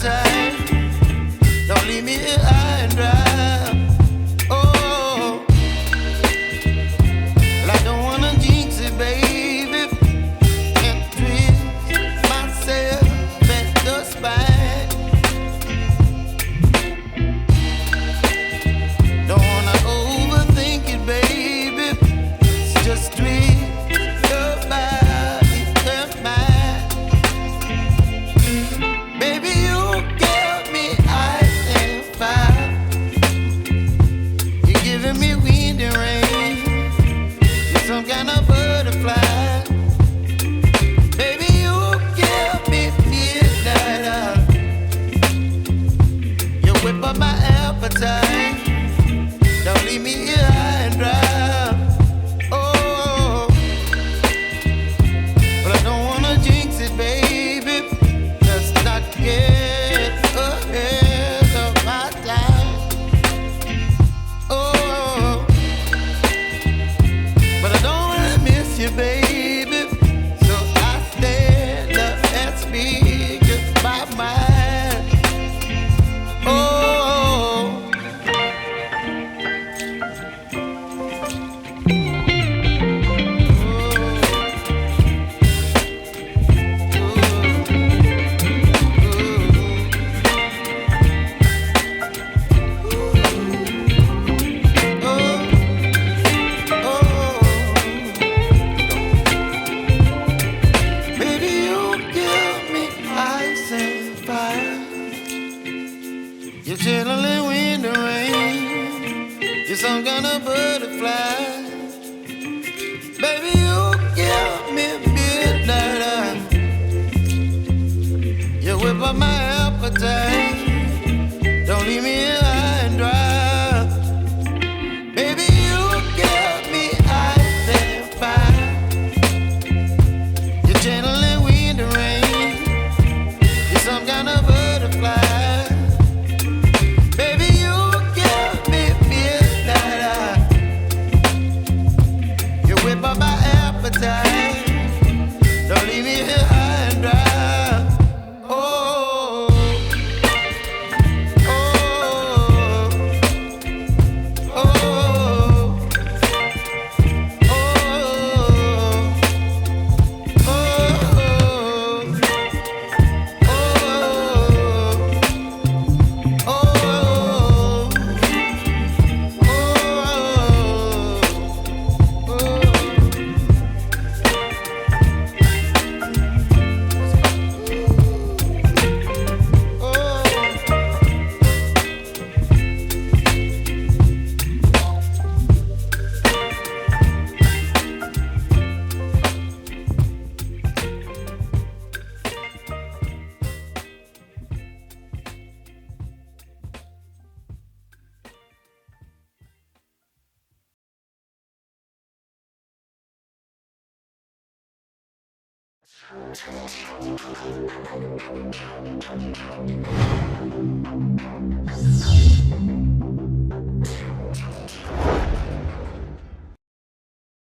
appetite. Don't leave me here high and dry. Oh, well, I don't wanna jinx it, baby, and twist myself at the spine. Don't wanna overthink it, baby. It's just twist your body and mine. Baby, you give me ice and fire. You're giving me wind and rain. You're some kind of butterfly. Baby, you give me midnight. You whip up my appetite. Don't leave me here high and dry. Oh, but I don't wanna jinx it, baby. Let's not get ahead of my time. Oh, but I don't wanna miss you, baby. So I stand up and speak just my mind. Oh. Baby, you give me ice and fire. You're channeling wind and rain. You're some kind of butterfly. Baby, you give me midnight. You whip up my appetite. Don't leave me here high and dry. Baby, you give me ice and fire. You're channeling wind and rain. You're some kind of butterfly. Baby, you give me midnight. You whip up my appetite. Don't leave me here high and dry. Oh, oh, oh, oh,